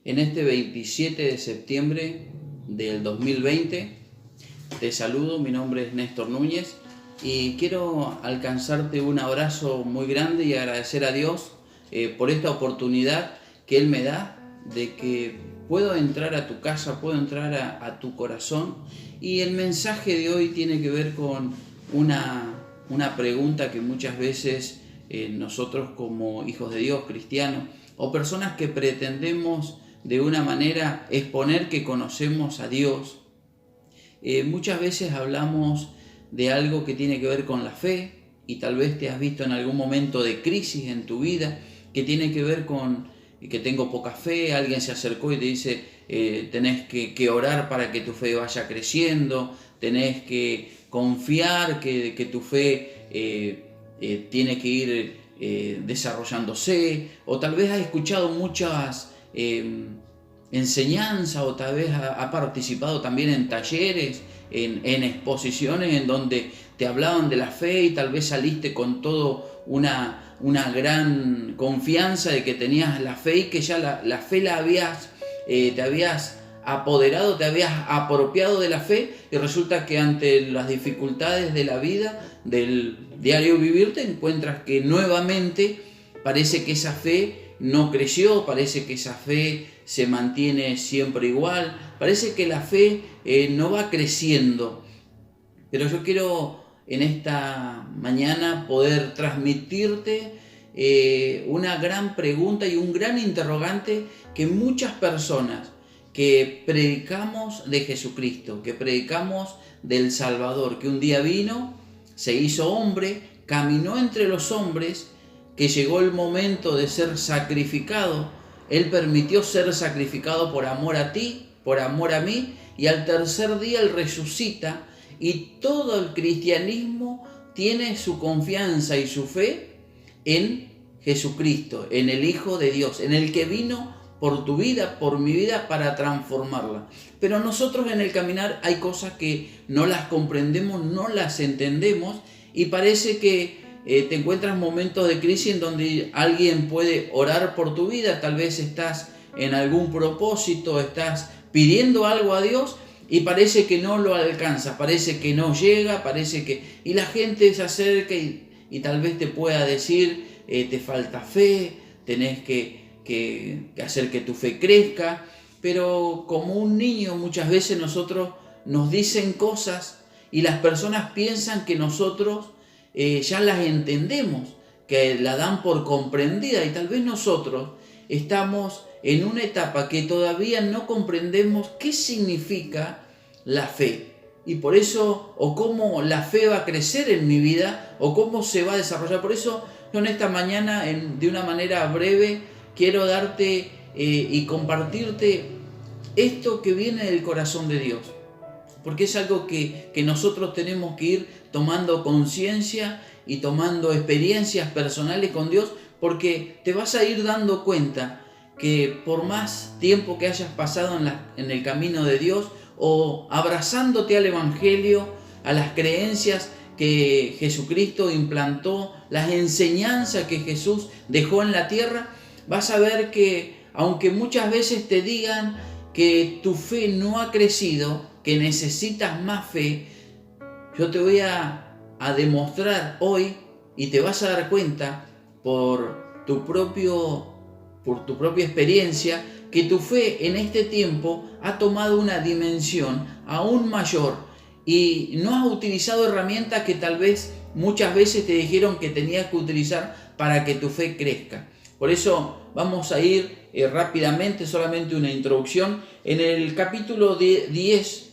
En este 27 de septiembre del 2020 te saludo, mi nombre es Néstor Núñez y quiero alcanzarte un abrazo muy grande y agradecer a Dios por esta oportunidad que Él me da de que puedo entrar a tu casa, puedo entrar a tu corazón. Y el mensaje de hoy tiene que ver con una pregunta que muchas veces nosotros como hijos de Dios, cristianos, o personas que pretendemos de una manera exponer que conocemos a Dios, muchas veces hablamos de algo que tiene que ver con la fe, y tal vez te has visto en algún momento de crisis en tu vida que tiene que ver con que tengo poca fe. Alguien se acercó y te dice tenés que orar para que tu fe vaya creciendo, tenés que confiar que tu fe tiene que ir desarrollándose, o tal vez has escuchado muchas enseñanzas, o tal vez ha participado también en talleres, en exposiciones en donde te hablaban de la fe, y tal vez saliste con todo una gran confianza de que tenías la fe, y que ya la fe te habías apoderado, te habías apropiado de la fe, y resulta que ante las dificultades de la vida, del diario vivir, te encuentras que nuevamente parece que esa fe no creció, parece que esa fe se mantiene siempre igual, parece que la fe no va creciendo. Pero yo quiero en esta mañana poder transmitirte una gran pregunta y un gran interrogante que muchas personas que predicamos de Jesucristo, que predicamos del Salvador, que un día vino, se hizo hombre, caminó entre los hombres, que llegó el momento de ser sacrificado. Él permitió ser sacrificado por amor a ti, por amor a mí, y al tercer día Él resucita, y todo el cristianismo tiene su confianza y su fe en Jesucristo, en el Hijo de Dios, en el que vino por tu vida, por mi vida, para transformarla. Pero nosotros en el caminar hay cosas que no las comprendemos, no las entendemos, y parece que te encuentras momentos de crisis en donde alguien puede orar por tu vida. Tal vez estás en algún propósito, estás pidiendo algo a Dios y parece que no lo alcanza, parece que no llega, y la gente se acerca y tal vez te pueda decir te falta fe, tenés que hacer que tu fe crezca. Pero como un niño, muchas veces nosotros nos dicen cosas y las personas piensan que nosotros ya las entendemos, que la dan por comprendida, y tal vez nosotros estamos en una etapa que todavía no comprendemos qué significa la fe, y por eso, o cómo la fe va a crecer en mi vida, o cómo se va a desarrollar. Por eso yo en esta mañana, de una manera breve, quiero darte y compartirte esto que viene del corazón de Dios, porque es algo que nosotros tenemos que ir tomando conciencia y tomando experiencias personales con Dios, porque te vas a ir dando cuenta que por más tiempo que hayas pasado en el camino de Dios, o abrazándote al Evangelio, a las creencias que Jesucristo implantó, las enseñanzas que Jesús dejó en la tierra, vas a ver que aunque muchas veces te digan que tu fe no ha crecido, que necesitas más fe, yo te voy a demostrar hoy, y te vas a dar cuenta por tu propia experiencia, que tu fe en este tiempo ha tomado una dimensión aún mayor, y no has utilizado herramientas que tal vez muchas veces te dijeron que tenías que utilizar para que tu fe crezca. Por eso vamos a ir rápidamente, solamente una introducción. En el capítulo 10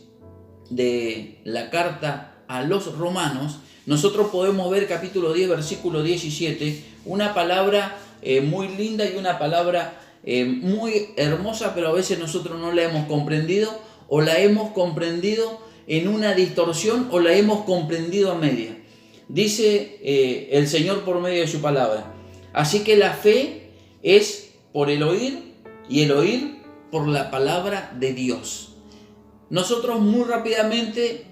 de la carta a los Romanos, nosotros podemos ver, capítulo 10, versículo 17, una palabra muy linda y una palabra muy hermosa, pero a veces nosotros no la hemos comprendido, o la hemos comprendido en una distorsión, o la hemos comprendido a media. Dice el Señor por medio de su palabra: así que la fe es por el oír, y el oír por la palabra de Dios. Nosotros muy rápidamente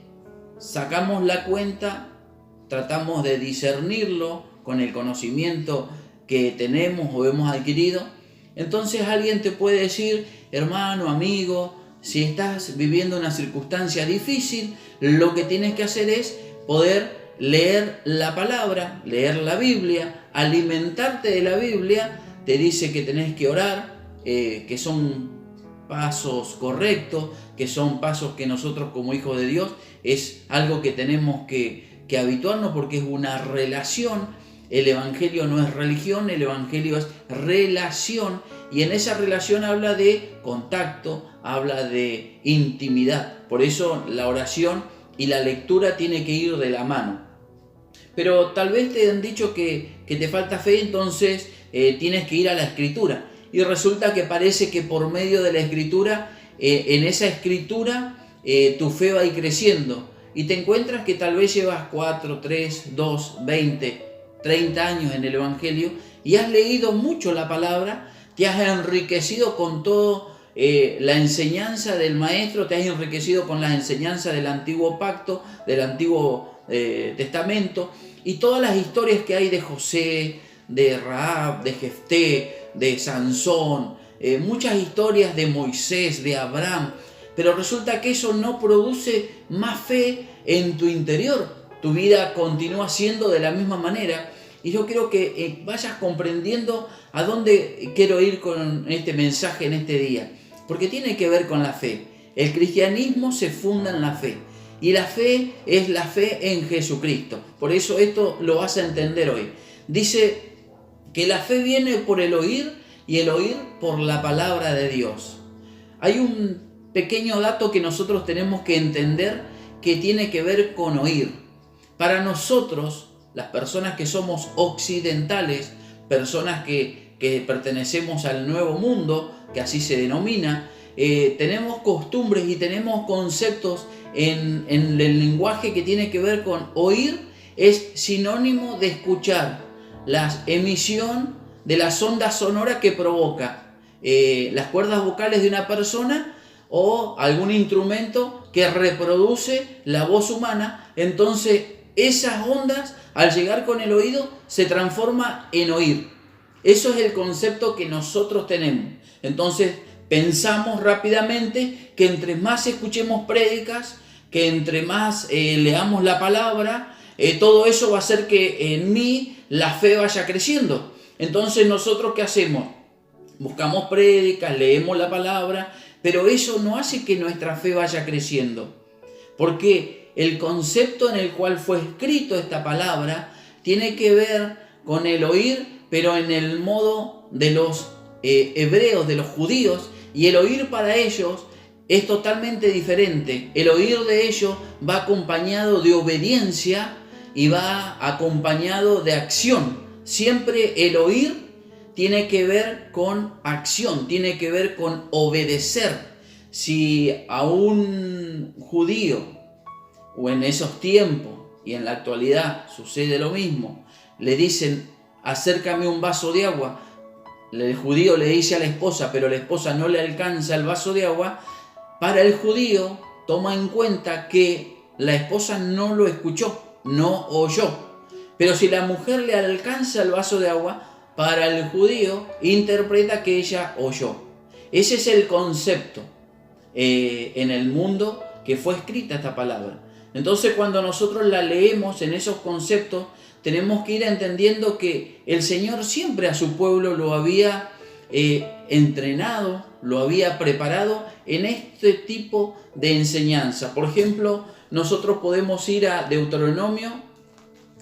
sacamos la cuenta, tratamos de discernirlo con el conocimiento que tenemos o hemos adquirido. Entonces alguien te puede decir hermano, amigo, si estás viviendo una circunstancia difícil, lo que tienes que hacer es poder leer la palabra, leer la Biblia, alimentarte de la Biblia. Te dice que tenés que orar, que son pasos correctos, que son pasos que nosotros como hijos de Dios es algo que tenemos que habituarnos, porque es una relación. El Evangelio no es religión, el Evangelio es relación, y en esa relación habla de contacto, habla de intimidad. Por eso la oración y la lectura tiene que ir de la mano. Pero tal vez te han dicho que te falta fe, entonces tienes que ir a la Escritura. Y resulta que parece que por medio de la Escritura, en esa Escritura, tu fe va a ir creciendo. Y te encuentras que tal vez llevas 4, 3, 2, 20, 30 años en el Evangelio y has leído mucho la palabra, te has enriquecido con todo la enseñanza del Maestro, te has enriquecido con las enseñanzas del Antiguo Pacto, del Antiguo Testamento, y todas las historias que hay de José, de Rahab, de Jefté, de Sansón, muchas historias de Moisés, de Abraham, pero resulta que eso no produce más fe en tu interior. Tu vida continúa siendo de la misma manera, y yo quiero que vayas comprendiendo a dónde quiero ir con este mensaje en este día, porque tiene que ver con la fe. El cristianismo se funda en la fe, y la fe es la fe en Jesucristo. Por eso esto lo vas a entender hoy. Dice que la fe viene por el oír, y el oír por la palabra de Dios. Hay un pequeño dato que nosotros tenemos que entender que tiene que ver con oír. Para nosotros, las personas que somos occidentales, personas que pertenecemos al Nuevo Mundo, que así se denomina, tenemos costumbres y tenemos conceptos en el lenguaje que tiene que ver con oír. Es sinónimo de escuchar la emisión de las ondas sonoras que provoca las cuerdas vocales de una persona o algún instrumento que reproduce la voz humana. Entonces esas ondas, al llegar con el oído, se transforma en oír. Eso es el concepto que nosotros tenemos. Entonces pensamos rápidamente que entre más escuchemos prédicas, que entre más leamos la palabra, todo eso va a hacer que en mí la fe vaya creciendo. Entonces nosotros, ¿qué hacemos? Buscamos prédicas, leemos la palabra, pero eso no hace que nuestra fe vaya creciendo. Porque el concepto en el cual fue escrito esta palabra tiene que ver con el oír, pero en el modo de los hebreos, de los judíos, y el oír para ellos es totalmente diferente. El oír de ellos va acompañado de obediencia y va acompañado de acción. Siempre el oír tiene que ver con acción, tiene que ver con obedecer. Si a un judío, o en esos tiempos y en la actualidad sucede lo mismo, le dicen acércame un vaso de agua, el judío le dice a la esposa, pero la esposa no le alcanza el vaso de agua, para el judío toma en cuenta que la esposa no lo escuchó, no oyó. Pero si la mujer le alcanza el vaso de agua, para el judío interpreta que ella oyó. Ese es el concepto en el mundo que fue escrita esta palabra. Entonces cuando nosotros la leemos en esos conceptos, tenemos que ir entendiendo que el Señor siempre a su pueblo lo había entrenado, lo había preparado en este tipo de enseñanza. Por ejemplo, nosotros podemos ir a Deuteronomio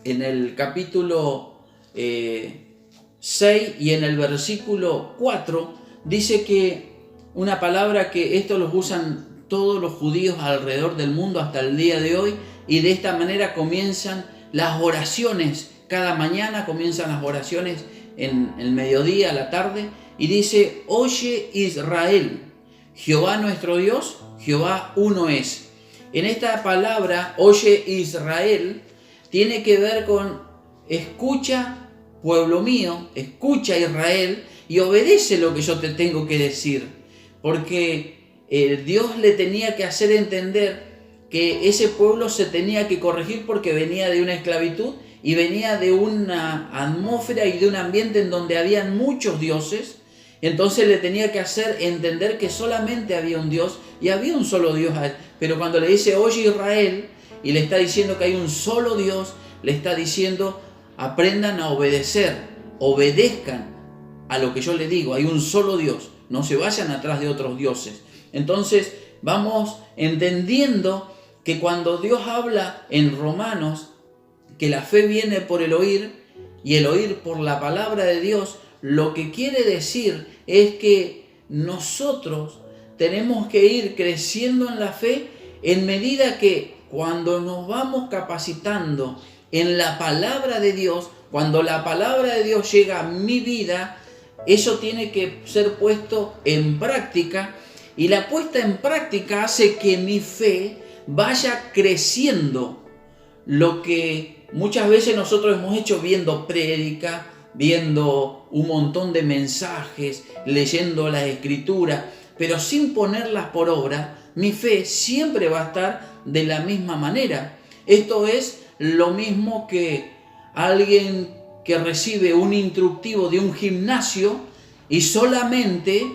en el capítulo 6 y en el versículo 4, dice que una palabra que esto los usan todos los judíos alrededor del mundo hasta el día de hoy, y de esta manera comienzan las oraciones. Cada mañana comienzan las oraciones en el mediodía, a la tarde, y dice: oye Israel, Jehová nuestro Dios, Jehová uno es. En esta palabra, oye Israel, tiene que ver con escucha, pueblo mío, escucha Israel y obedece lo que yo te tengo que decir. Porque Dios le tenía que hacer entender que ese pueblo se tenía que corregir porque venía de una esclavitud y venía de una atmósfera y de un ambiente en donde habían muchos dioses, Entonces le tenía que hacer entender que solamente había un Dios y había un solo Dios a él. Pero cuando le dice, oye Israel, y le está diciendo que hay un solo Dios, le está diciendo, aprendan a obedecer, obedezcan a lo que yo les digo, hay un solo Dios, no se vayan atrás de otros dioses. Entonces vamos entendiendo que cuando Dios habla en Romanos, que la fe viene por el oír y el oír por la palabra de Dios, lo que quiere decir es que nosotros tenemos que ir creciendo en la fe en medida que cuando nos vamos capacitando en la palabra de Dios, cuando la palabra de Dios llega a mi vida, eso tiene que ser puesto en práctica, y la puesta en práctica hace que mi fe vaya creciendo. Lo que muchas veces nosotros hemos hecho viendo prédica, viendo un montón de mensajes, leyendo las escrituras, pero sin ponerlas por obra, mi fe siempre va a estar de la misma manera. Esto es lo mismo que alguien que recibe un instructivo de un gimnasio y solamente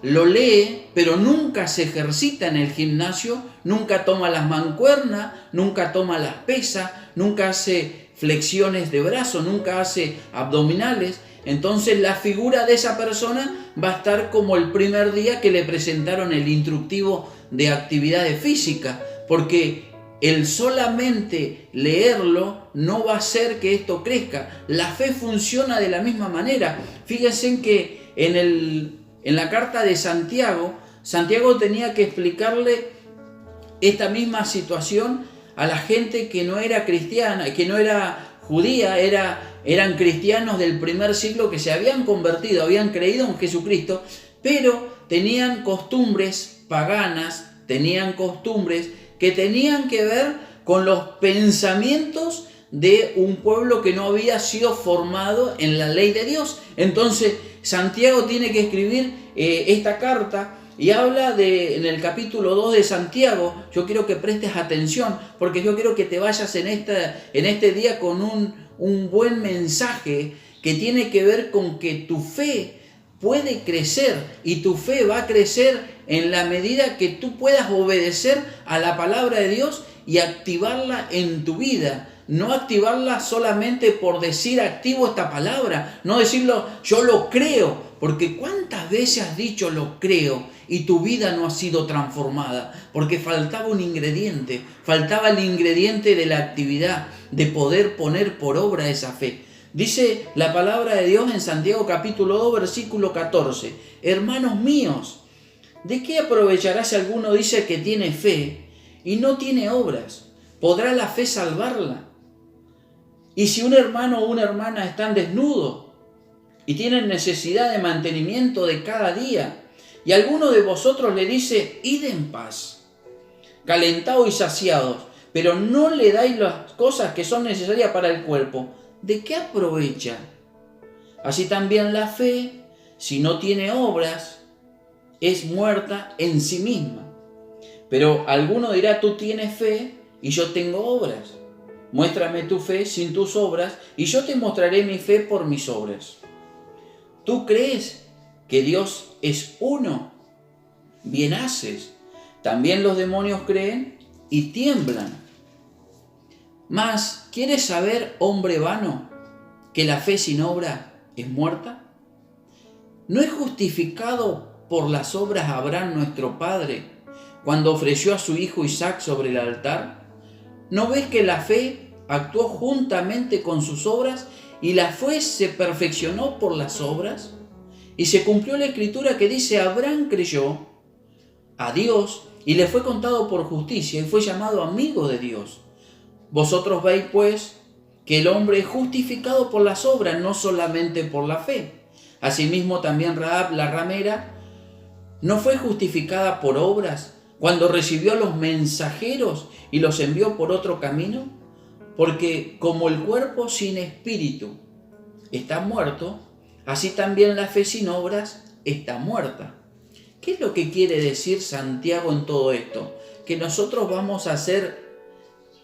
lo lee, pero nunca se ejercita en el gimnasio, nunca toma las mancuernas, nunca toma las pesas, nunca hace flexiones de brazo, nunca hace abdominales. Entonces la figura de esa persona va a estar como el primer día que le presentaron el instructivo de actividades físicas, porque el solamente leerlo no va a hacer que esto crezca. La fe funciona de la misma manera. Fíjense que en la carta de Santiago, Santiago tenía que explicarle esta misma situación a la gente que no era cristiana, que no era judía, eran cristianos del primer siglo que se habían convertido, habían creído en Jesucristo, pero tenían costumbres paganas, tenían costumbres que tenían que ver con los pensamientos de un pueblo que no había sido formado en la ley de Dios. Entonces Santiago tiene que escribir esta carta y habla en el capítulo 2 de Santiago. Yo quiero que prestes atención, porque yo quiero que te vayas en este día con un buen mensaje que tiene que ver con que tu fe puede crecer, y tu fe va a crecer en la medida que tú puedas obedecer a la palabra de Dios y activarla en tu vida. No activarla solamente por decir activo esta palabra, no decirlo yo lo creo, porque ¿cuántas veces has dicho lo creo y tu vida no ha sido transformada? Porque faltaba un ingrediente, faltaba el ingrediente de la actividad, de poder poner por obra esa fe. Dice la palabra de Dios en Santiago capítulo 2 versículo 14, hermanos míos, ¿de qué aprovechará si alguno dice que tiene fe y no tiene obras? ¿Podrá la fe salvarla? Y si un hermano o una hermana están desnudos y tienen necesidad de mantenimiento de cada día, y alguno de vosotros le dice, id en paz, calentados y saciados, pero no le dais las cosas que son necesarias para el cuerpo, ¿de qué aprovecha? Así también la fe, si no tiene obras, es muerta en sí misma. Pero alguno dirá, tú tienes fe y yo tengo obras. Muéstrame tu fe sin tus obras y yo te mostraré mi fe por mis obras. ¿Tú crees que Dios es uno? Bien haces. También los demonios creen y tiemblan. Mas, ¿quieres saber, hombre vano, que la fe sin obra es muerta? ¿No es justificado por las obras Abraham nuestro padre cuando ofreció a su hijo Isaac sobre el altar? ¿No ves que la fe actuó juntamente con sus obras y la fe se perfeccionó por las obras? Y se cumplió la escritura que dice, Abraham creyó a Dios y le fue contado por justicia y fue llamado amigo de Dios. Vosotros veis pues que el hombre es justificado por las obras, no solamente por la fe. Asimismo también Rahab la ramera no fue justificada por obras cuando recibió a los mensajeros y los envió por otro camino, porque como el cuerpo sin espíritu está muerto, así también la fe sin obras está muerta. ¿Qué es lo que quiere decir Santiago en todo esto? ¿Que nosotros vamos a ser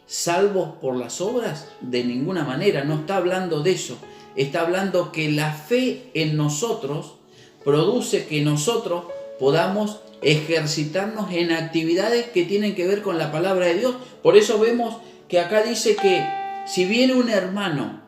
salvos por las obras? De ninguna manera, no está hablando de eso. Está hablando que la fe en nosotros produce que nosotros podamos ejercitarnos en actividades que tienen que ver con la palabra de Dios. Por eso vemos que acá dice que si viene un hermano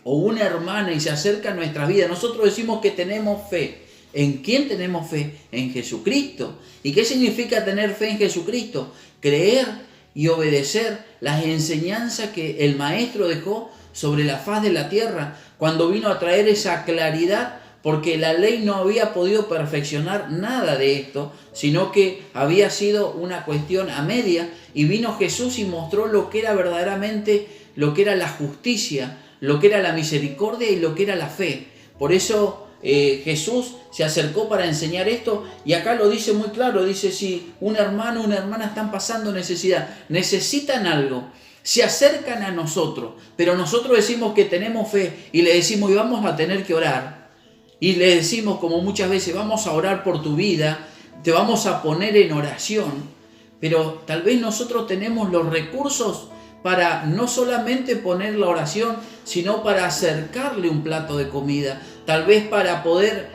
o una hermana y se acerca a nuestras vidas, nosotros decimos que tenemos fe. ¿En quién tenemos fe? En Jesucristo. ¿Y qué significa tener fe en Jesucristo? Creer y obedecer las enseñanzas que el Maestro dejó sobre la faz de la tierra, cuando vino a traer esa claridad, porque la ley no había podido perfeccionar nada de esto, sino que había sido una cuestión a media, y vino Jesús y mostró lo que era verdaderamente, lo que era la justicia, lo que era la misericordia y lo que era la fe. Por eso Jesús se acercó para enseñar esto, y acá lo dice muy claro, dice: si un hermano o una hermana están pasando necesidad, necesitan algo, se acercan a nosotros, pero nosotros decimos que tenemos fe y le decimos: y vamos a tener que orar, y le decimos, como muchas veces, vamos a orar por tu vida, te vamos a poner en oración, pero tal vez nosotros tenemos los recursos para no solamente poner la oración, sino para acercarle un plato de comida, tal vez para poder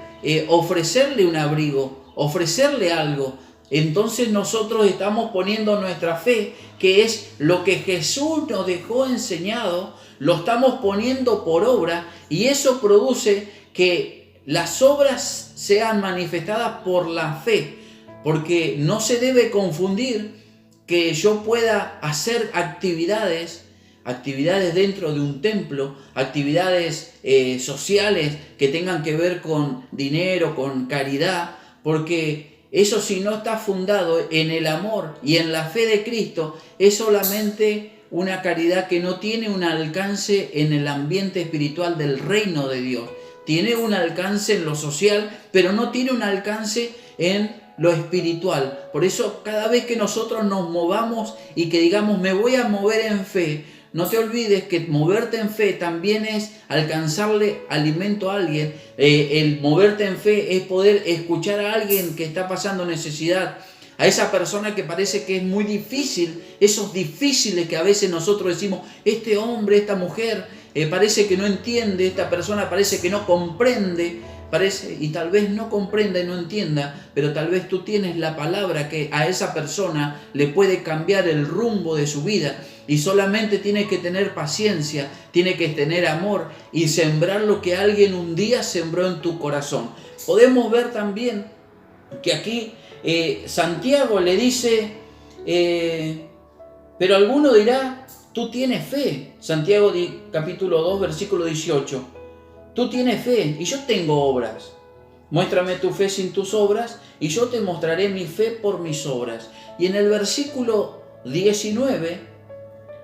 ofrecerle un abrigo, ofrecerle algo. Entonces nosotros estamos poniendo nuestra fe, que es lo que Jesús nos dejó enseñado, lo estamos poniendo por obra, y eso produce que las obras sean manifestadas por la fe, porque no se debe confundir que yo pueda hacer actividades dentro de un templo, actividades sociales que tengan que ver con dinero, con caridad, porque eso, si no está fundado en el amor y en la fe de Cristo, es solamente una caridad que no tiene un alcance en el ambiente espiritual del reino de Dios. Tiene un alcance en lo social, pero no tiene un alcance en lo espiritual. Por eso, cada vez que nosotros nos movamos y que digamos: me voy a mover en fe, no te olvides que moverte en fe también es alcanzarle alimento a alguien. El moverte en fe es poder escuchar a alguien que está pasando necesidad, a esa persona que parece que es muy difícil, esos difíciles que a veces nosotros decimos: este hombre, esta mujer, parece que no entiende, esta persona parece que no comprende, y tal vez no comprenda y no entienda, pero tal vez tú tienes la palabra que a esa persona le puede cambiar el rumbo de su vida, y solamente tiene que tener paciencia, tiene que tener amor y sembrar lo que alguien un día sembró en tu corazón. Podemos ver también que aquí Santiago le dice, pero alguno dirá: tú tienes fe. Santiago capítulo 2 versículo 18. Tú tienes fe y yo tengo obras. Muéstrame tu fe sin tus obras y yo te mostraré mi fe por mis obras. Y en el versículo 19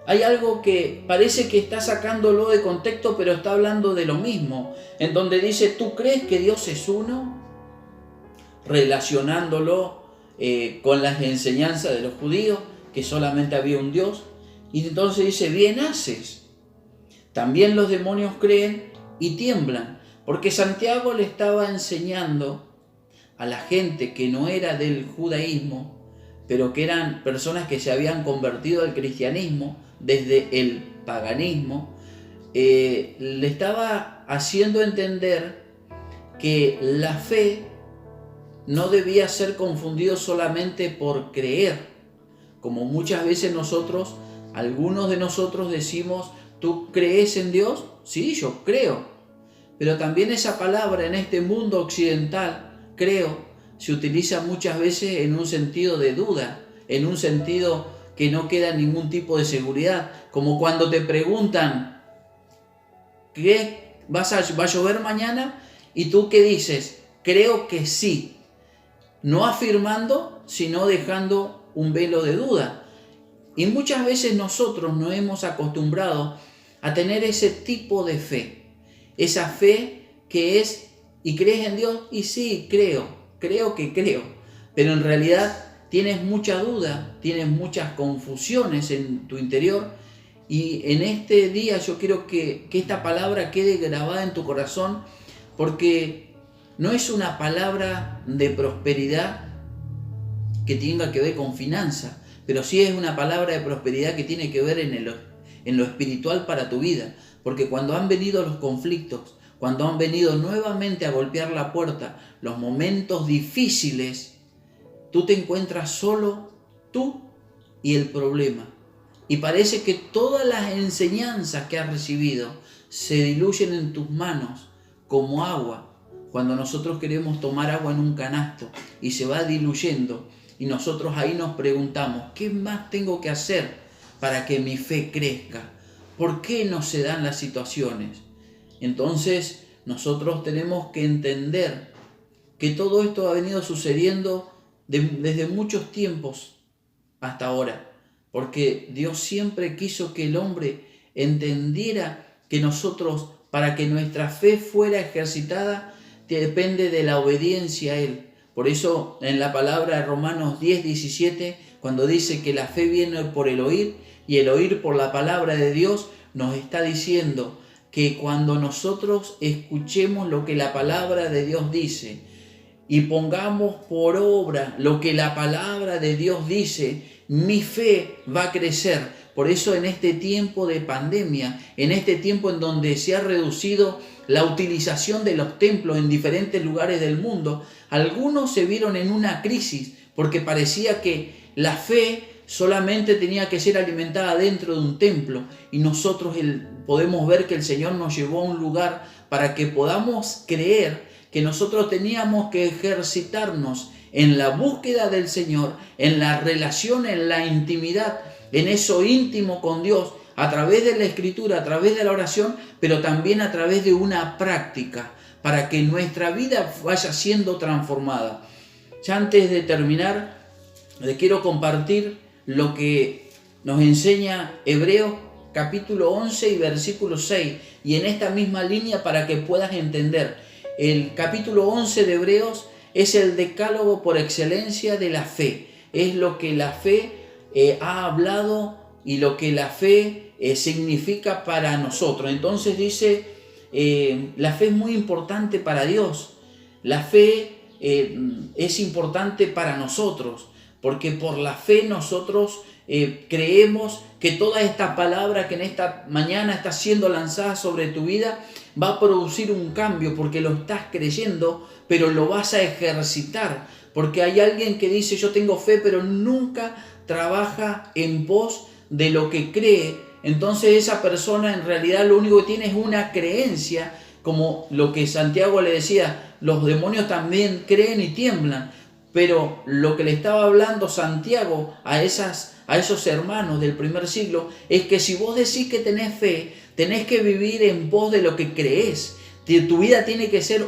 hay algo que parece que está sacándolo de contexto, pero está hablando de lo mismo. En donde dice: ¿tú crees que Dios es uno? Relacionándolo con las enseñanzas de los judíos, que solamente había un Dios. Y entonces dice: bien haces. También los demonios creen y tiemblan, porque Santiago le estaba enseñando a la gente que no era del judaísmo, pero que eran personas que se habían convertido al cristianismo desde el paganismo, le estaba haciendo entender que la fe no debía ser confundido solamente por creer, como muchas veces algunos de nosotros decimos: ¿tú crees en Dios? Sí, yo creo. Pero también esa palabra en este mundo occidental, creo, se utiliza muchas veces en un sentido de duda, en un sentido que no queda ningún tipo de seguridad. Como cuando te preguntan: ¿va a llover mañana? ¿Y tú qué dices? Creo que sí. No afirmando, sino dejando un velo de duda. Y muchas veces nosotros nos hemos acostumbrado a tener ese tipo de fe. Esa fe que es: ¿y crees en Dios? Y sí, creo que creo. Pero en realidad tienes mucha duda, tienes muchas confusiones en tu interior. Y en este día yo quiero que esta palabra quede grabada en tu corazón, porque no es una palabra de prosperidad que tenga que ver con finanzas, pero sí es una palabra de prosperidad que tiene que ver en lo espiritual para tu vida. Porque cuando han venido los conflictos, cuando han venido nuevamente a golpear la puerta, los momentos difíciles, tú te encuentras solo, tú y el problema. Y parece que todas las enseñanzas que has recibido se diluyen en tus manos como agua. Cuando nosotros queremos tomar agua en un canasto y se va diluyendo, y nosotros ahí nos preguntamos, ¿qué más tengo que hacer para que mi fe crezca? ¿Por qué no se dan las situaciones? Entonces nosotros tenemos que entender que todo esto ha venido sucediendo desde muchos tiempos hasta ahora, porque Dios siempre quiso que el hombre entendiera que nosotros, para que nuestra fe fuera ejercitada, depende de la obediencia a Él. Por eso en la palabra de Romanos 10:17, cuando dice que la fe viene por el oír y el oír por la palabra de Dios, nos está diciendo que cuando nosotros escuchemos lo que la palabra de Dios dice y pongamos por obra lo que la palabra de Dios dice, mi fe va a crecer. Por eso en este tiempo de pandemia, en este tiempo en donde se ha reducido la utilización de los templos en diferentes lugares del mundo, algunos se vieron en una crisis porque parecía que la fe solamente tenía que ser alimentada dentro de un templo, y nosotros podemos ver que el Señor nos llevó a un lugar para que podamos creer que nosotros teníamos que ejercitarnos en la búsqueda del Señor, en la relación, en la intimidad, en eso íntimo con Dios, a través de la Escritura, a través de la oración, pero también a través de una práctica, para que nuestra vida vaya siendo transformada. Ya antes de terminar, les quiero compartir lo que nos enseña Hebreos capítulo 11 y versículo 6, y en esta misma línea para que puedas entender. El capítulo 11 de Hebreos es el decálogo por excelencia de la fe, es lo que la fe ha hablado y lo que la fe significa para nosotros. Entonces dice, la fe es muy importante para Dios, la fe es importante para nosotros, porque por la fe nosotros creemos que toda esta palabra que en esta mañana está siendo lanzada sobre tu vida va a producir un cambio, porque lo estás creyendo, pero lo vas a ejercitar. Porque hay alguien que dice, yo tengo fe, pero nunca trabaja en pos de lo que cree. Entonces esa persona en realidad lo único que tiene es una creencia, como lo que Santiago le decía, los demonios también creen y tiemblan. Pero lo que le estaba hablando Santiago a esos hermanos del primer siglo es que si vos decís que tenés fe, tenés que vivir en pos de lo que creés. Tu vida tiene que ser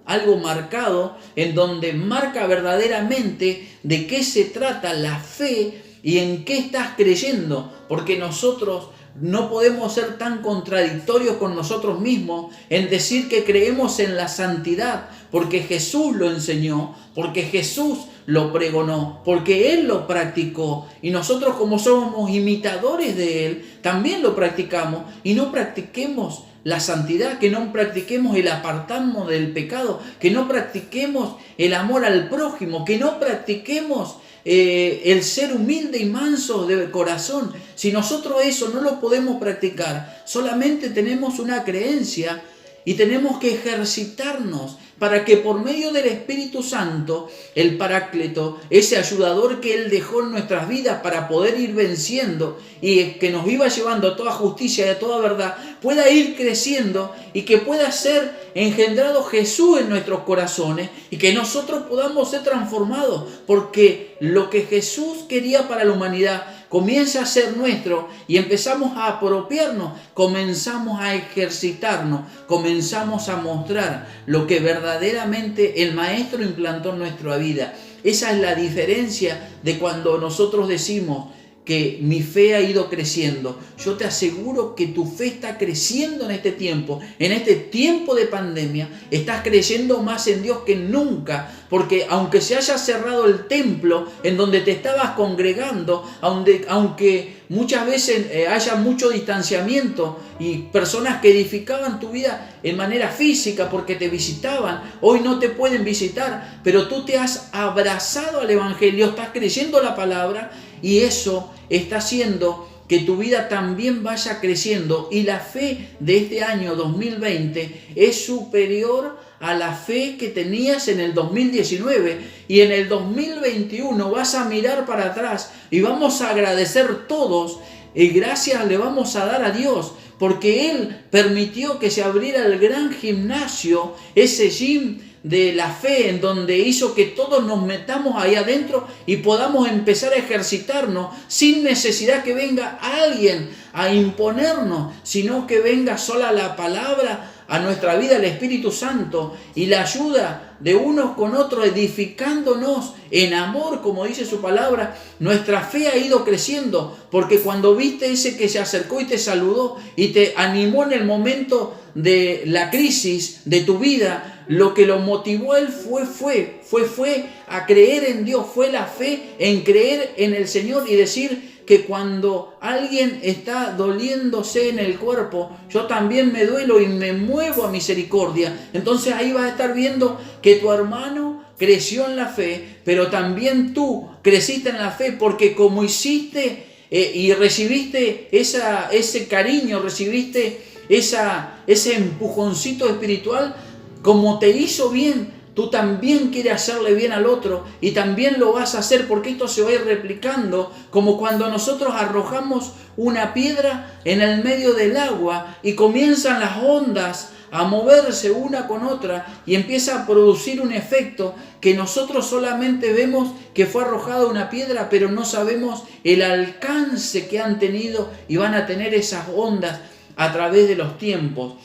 algo marcado, en donde marca verdaderamente de qué se trata la fe y en qué estás creyendo, porque nosotros no podemos ser tan contradictorios con nosotros mismos en decir que creemos en la santidad, porque Jesús lo enseñó, porque Jesús lo pregonó, porque Él lo practicó, y nosotros, como somos imitadores de Él, también lo practicamos. Y no practiquemos la santidad, que no practiquemos el apartarnos del pecado, que no practiquemos el amor al prójimo, que no practiquemos el ser humilde y manso de corazón. Si nosotros eso no lo podemos practicar, solamente tenemos una creencia, y tenemos que ejercitarnos para que por medio del Espíritu Santo, el Paráclito, ese ayudador que Él dejó en nuestras vidas para poder ir venciendo y que nos iba llevando a toda justicia y a toda verdad, pueda ir creciendo y que pueda ser engendrado Jesús en nuestros corazones, y que nosotros podamos ser transformados, porque lo que Jesús quería para la humanidad comienza a ser nuestro, y empezamos a apropiarnos, comenzamos a ejercitarnos, comenzamos a mostrar lo que verdaderamente el Maestro implantó en nuestra vida. Esa es la diferencia de cuando nosotros decimos que mi fe ha ido creciendo. Yo te aseguro que tu fe está creciendo en este tiempo de pandemia. Estás creyendo más en Dios que nunca, porque aunque se haya cerrado el templo en donde te estabas congregando, aunque muchas veces haya mucho distanciamiento y personas que edificaban tu vida en manera física porque te visitaban, hoy no te pueden visitar, pero tú te has abrazado al Evangelio, estás creyendo la palabra, y eso está haciendo que tu vida también vaya creciendo y la fe de este año 2020 es superior a la fe que tenías en el 2019 y en el 2021 vas a mirar para atrás y vamos a agradecer todos y gracias le vamos a dar a Dios porque Él permitió que se abriera el gran gimnasio, ese gym de la fe, en donde hizo que todos nos metamos ahí adentro y podamos empezar a ejercitarnos sin necesidad que venga alguien a imponernos, sino que venga sola la palabra a nuestra vida, el Espíritu Santo y la ayuda de unos con otros, edificándonos en amor, como dice su palabra. Nuestra fe ha ido creciendo, porque cuando viste ese que se acercó y te saludó y te animó en el momento de la crisis de tu vida, lo que lo motivó a él fue a creer en Dios, fue la fe en creer en el Señor y decir que cuando alguien está doliéndose en el cuerpo, yo también me duelo y me muevo a misericordia. Entonces ahí vas a estar viendo que tu hermano creció en la fe, pero también tú creciste en la fe, porque como hiciste y recibiste ese cariño, recibiste ese empujoncito espiritual, como te hizo bien, tú también quieres hacerle bien al otro y también lo vas a hacer, porque esto se va a ir replicando, como cuando nosotros arrojamos una piedra en el medio del agua y comienzan las ondas a moverse una con otra y empieza a producir un efecto que nosotros solamente vemos que fue arrojada una piedra, pero no sabemos el alcance que han tenido y van a tener esas ondas a través de los tiempos.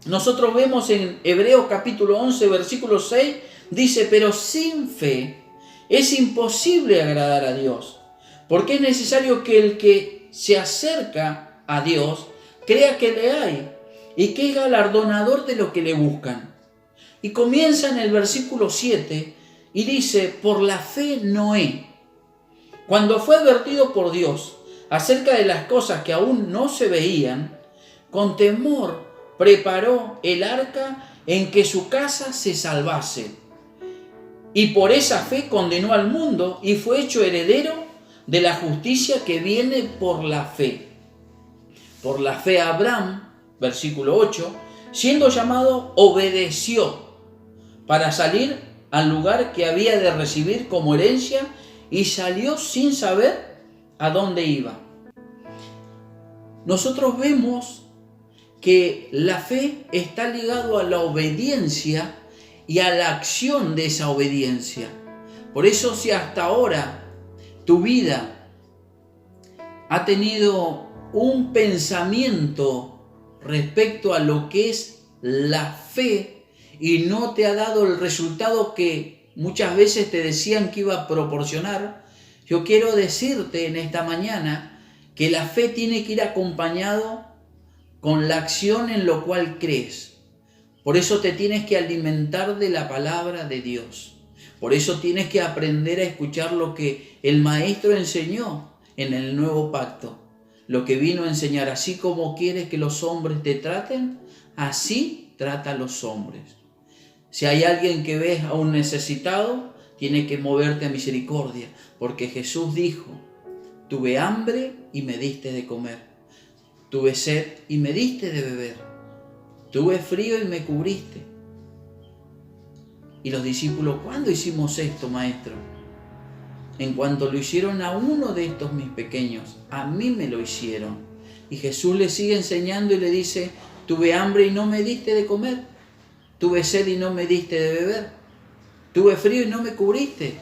Nosotros vemos en Hebreos capítulo 11, versículo 6, dice, pero sin fe es imposible agradar a Dios, porque es necesario que el que se acerca a Dios crea que le hay y que es galardonador de los que le buscan. Y comienza en el versículo 7 y dice, por la fe Noé, cuando fue advertido por Dios acerca de las cosas que aún no se veían, con temor preparó el arca en que su casa se salvase. Y por esa fe condenó al mundo y fue hecho heredero de la justicia que viene por la fe. Por la fe Abraham, versículo 8, siendo llamado, obedeció para salir al lugar que había de recibir como herencia y salió sin saber a dónde iba. Nosotros vemos que la fe está ligado a la obediencia y a la acción de esa obediencia. Por eso, si hasta ahora tu vida ha tenido un pensamiento respecto a lo que es la fe y no te ha dado el resultado que muchas veces te decían que iba a proporcionar, yo quiero decirte en esta mañana que la fe tiene que ir acompañado con la acción en lo cual crees. Por eso te tienes que alimentar de la palabra de Dios. Por eso tienes que aprender a escuchar lo que el Maestro enseñó en el nuevo pacto. Lo que vino a enseñar, así como quieres que los hombres te traten, así trata a los hombres. Si hay alguien que ves a un necesitado, tiene que moverte a misericordia, porque Jesús dijo, tuve hambre y me diste de comer. Tuve sed y me diste de beber. Tuve frío y me cubriste. Y los discípulos, ¿cuándo hicimos esto, Maestro? En cuanto lo hicieron a uno de estos mis pequeños, a mí me lo hicieron. Y Jesús le sigue enseñando y le dice, tuve hambre y no me diste de comer. Tuve sed y no me diste de beber. Tuve frío y no me cubriste.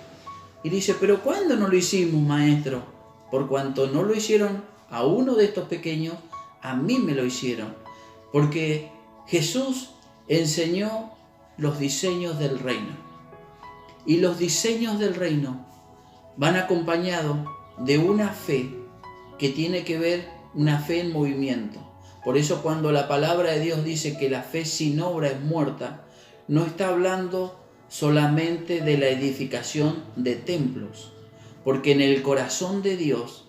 Y dice, ¿pero cuándo no lo hicimos, Maestro? Por cuanto no lo hicieron a uno de estos pequeños, a mí me lo hicieron. Porque Jesús enseñó los diseños del reino. Y los diseños del reino van acompañados de una fe que tiene que ver, una fe en movimiento. Por eso cuando la palabra de Dios dice que la fe sin obra es muerta, no está hablando solamente de la edificación de templos. Porque en el corazón de Dios,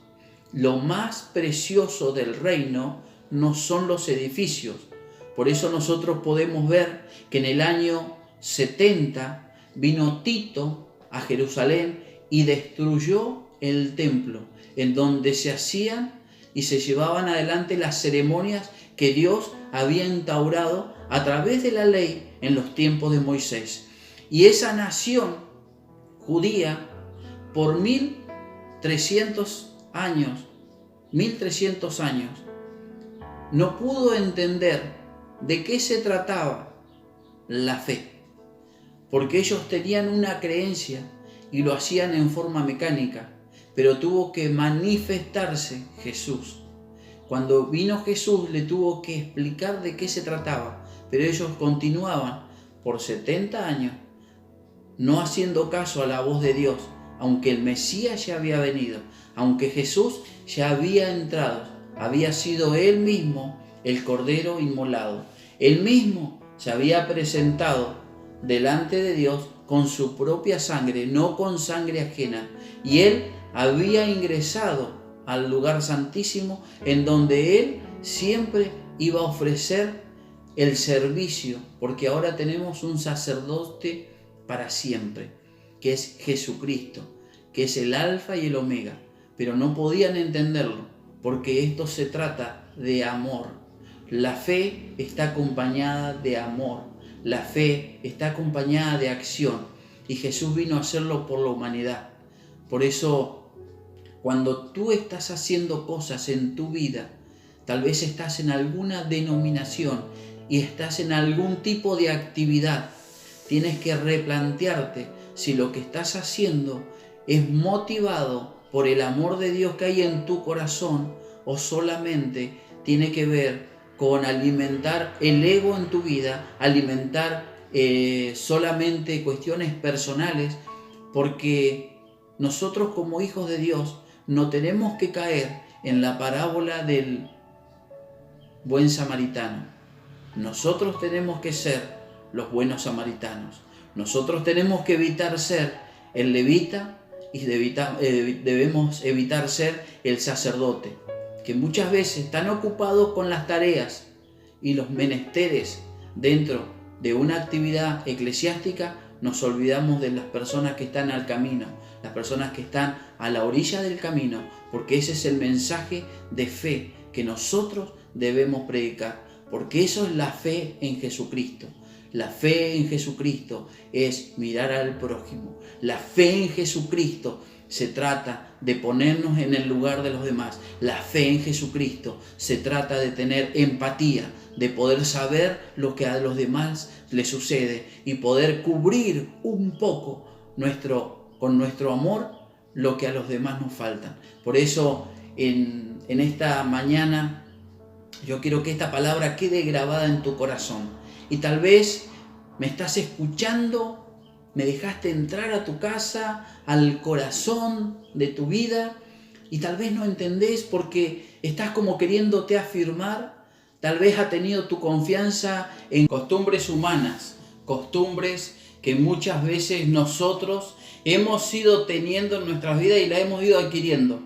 lo más precioso del reino no son los edificios. Por eso nosotros podemos ver que en el año 70 vino Tito a Jerusalén y destruyó el templo en donde se hacían y se llevaban adelante las ceremonias que Dios había instaurado a través de la ley en los tiempos de Moisés. Y esa nación judía, por 1300 años, no pudo entender de qué se trataba la fe, porque ellos tenían una creencia y lo hacían en forma mecánica, pero tuvo que manifestarse Jesús. Cuando vino Jesús le tuvo que explicar de qué se trataba, pero ellos continuaban por 70 años no haciendo caso a la voz de Dios, aunque el Mesías ya había venido, aunque Jesús ya había entrado, había sido Él mismo el Cordero inmolado. Él mismo se había presentado delante de Dios con su propia sangre, no con sangre ajena, y Él había ingresado al lugar santísimo en donde Él siempre iba a ofrecer el servicio, porque ahora tenemos un sacerdote para siempre, que es Jesucristo, que es el Alfa y el Omega, pero no podían entenderlo, porque esto se trata de amor. La fe está acompañada de amor, la fe está acompañada de acción, y Jesús vino a hacerlo por la humanidad. Por eso, cuando tú estás haciendo cosas en tu vida, tal vez estás en alguna denominación y estás en algún tipo de actividad, tienes que replantearte si lo que estás haciendo es motivado por el amor de Dios que hay en tu corazón o solamente tiene que ver con alimentar el ego en tu vida, alimentar solamente cuestiones personales, porque nosotros como hijos de Dios no tenemos que caer en la parábola del buen samaritano. Nosotros tenemos que ser los buenos samaritanos. Nosotros tenemos que evitar ser el levita y debemos evitar ser el sacerdote, que muchas veces están ocupados con las tareas y los menesteres dentro de una actividad eclesiástica. Nos olvidamos de las personas que están al camino, las personas que están a la orilla del camino, porque ese es el mensaje de fe que nosotros debemos predicar, porque eso es la fe en Jesucristo. La fe en Jesucristo es mirar al prójimo. La fe en Jesucristo se trata de ponernos en el lugar de los demás. La fe en Jesucristo se trata de tener empatía, de poder saber lo que a los demás les sucede y poder cubrir un poco con nuestro amor lo que a los demás nos falta. Por eso en esta mañana yo quiero que esta palabra quede grabada en tu corazón. Y tal vez me estás escuchando, me dejaste entrar a tu casa, al corazón de tu vida, y tal vez no entendés porque estás como queriéndote afirmar. Tal vez ha tenido tu confianza en costumbres humanas, costumbres que muchas veces nosotros hemos ido teniendo en nuestras vidas y la hemos ido adquiriendo.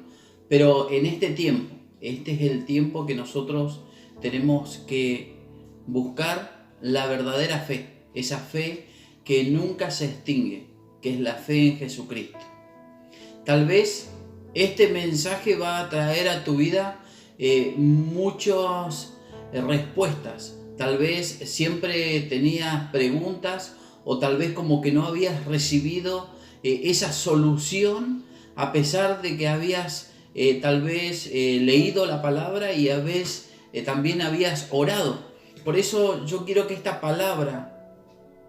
Pero en este tiempo, este es el tiempo que nosotros tenemos que buscar la verdadera fe, esa fe que nunca se extingue, que es la fe en Jesucristo. Tal vez este mensaje va a traer a tu vida muchas respuestas. Tal vez siempre tenías preguntas o tal vez como que no habías recibido esa solución a pesar de que habías tal vez leído la palabra y también habías orado. Por eso yo quiero que esta palabra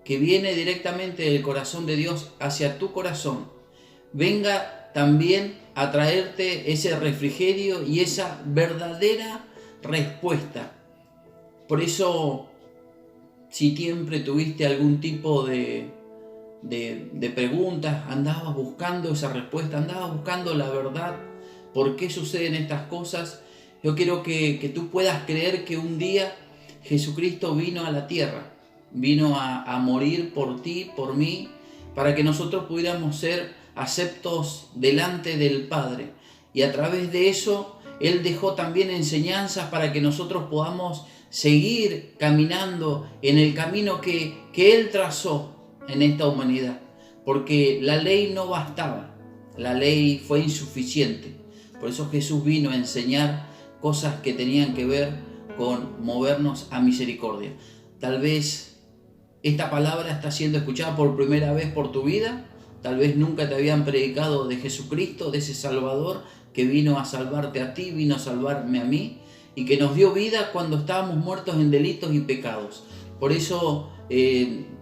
que viene directamente del corazón de Dios hacia tu corazón venga también a traerte ese refrigerio y esa verdadera respuesta. Por eso, si siempre tuviste algún tipo de preguntas, andabas buscando esa respuesta, andabas buscando la verdad, ¿por qué suceden estas cosas? Yo quiero que tú puedas creer que un día Jesucristo vino a la tierra, vino a morir por ti, por mí, para que nosotros pudiéramos ser aceptos delante del Padre. Y a través de eso, Él dejó también enseñanzas para que nosotros podamos seguir caminando en el camino que Él trazó en esta humanidad. Porque la ley no bastaba, la ley fue insuficiente. Por eso Jesús vino a enseñar cosas que tenían que ver con movernos a misericordia. Tal vez esta palabra está siendo escuchada por primera vez por tu vida. Tal vez nunca te habían predicado de Jesucristo, de ese Salvador que vino a salvarte a ti, vino a salvarme a mí y que nos dio vida cuando estábamos muertos en delitos y pecados. Por eso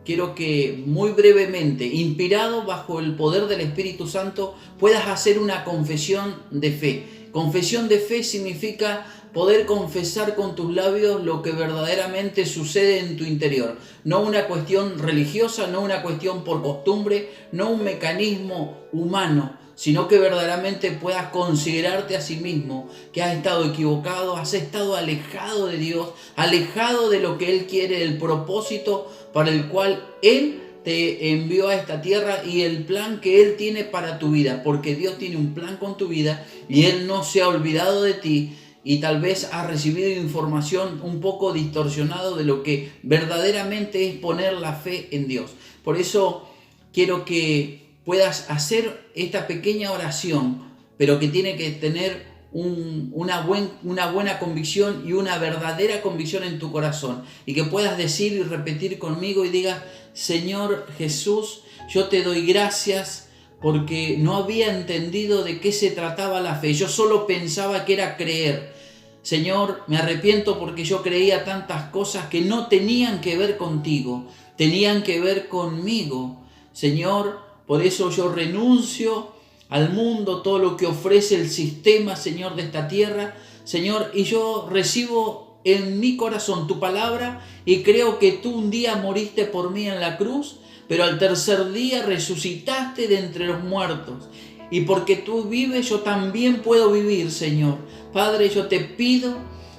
quiero que muy brevemente, inspirado bajo el poder del Espíritu Santo, puedas hacer una confesión de fe. Confesión de fe significa poder confesar con tus labios lo que verdaderamente sucede en tu interior. No una cuestión religiosa, no una cuestión por costumbre, no un mecanismo humano, sino que verdaderamente puedas considerarte a sí mismo que has estado equivocado, has estado alejado de Dios, alejado de lo que Él quiere, el propósito para el cual Él te envió a esta tierra y el plan que Él tiene para tu vida, porque Dios tiene un plan con tu vida y Él no se ha olvidado de ti. Y tal vez has recibido información un poco distorsionada de lo que verdaderamente es poner la fe en Dios. Por eso quiero que puedas hacer esta pequeña oración, pero que tiene que tener una buena convicción y una verdadera convicción en tu corazón. Y que puedas decir y repetir conmigo y digas: Señor Jesús, yo te doy gracias porque no había entendido de qué se trataba la fe. Yo solo pensaba que era creer. Señor, me arrepiento porque yo creía tantas cosas que no tenían que ver contigo, tenían que ver conmigo. Señor, por eso yo renuncio al mundo, todo lo que ofrece el sistema, Señor, de esta tierra. Señor, y yo recibo en mi corazón tu palabra y creo que tú un día moriste por mí en la cruz, pero al tercer día resucitaste de entre los muertos. Y porque tú vives, yo también puedo vivir, Señor. Padre, yo te pido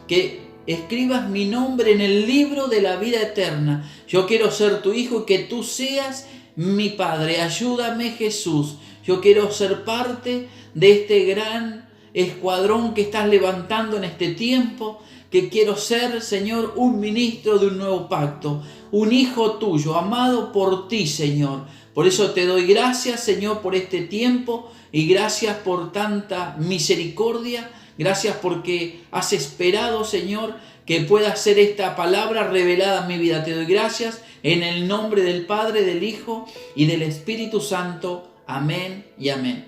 que escribas mi nombre en el libro de la vida eterna. Yo quiero ser tu hijo y que tú seas mi Padre. Ayúdame, Jesús. Yo quiero ser parte de este gran escuadrón que estás levantando en este tiempo. Que quiero ser, Señor, un ministro de un nuevo pacto, un hijo tuyo, amado por ti, Señor. Por eso te doy gracias, Señor, por este tiempo y gracias por tanta misericordia. Gracias porque has esperado, Señor, que pueda ser esta palabra revelada en mi vida. Te doy gracias en el nombre del Padre, del Hijo y del Espíritu Santo. Amén y amén.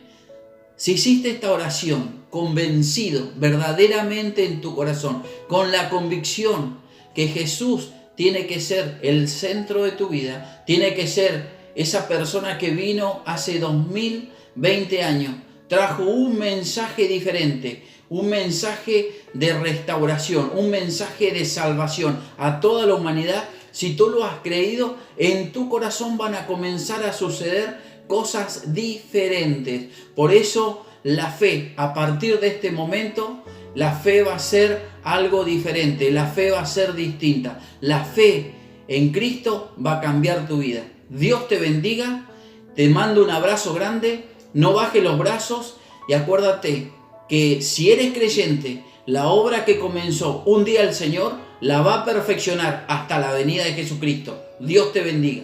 Si hiciste esta oración convencido verdaderamente en tu corazón, con la convicción que Jesús tiene que ser el centro de tu vida, tiene que ser esa persona que vino hace 2020 años, trajo un mensaje diferente, un mensaje de restauración, un mensaje de salvación a toda la humanidad. Si tú lo has creído, en tu corazón van a comenzar a suceder cosas diferentes. Por eso la fe, a partir de este momento, la fe va a ser algo diferente, la fe va a ser distinta. La fe en Cristo va a cambiar tu vida. Dios te bendiga, te mando un abrazo grande, no bajes los brazos y acuérdate que si eres creyente, la obra que comenzó un día el Señor la va a perfeccionar hasta la venida de Jesucristo. Dios te bendiga.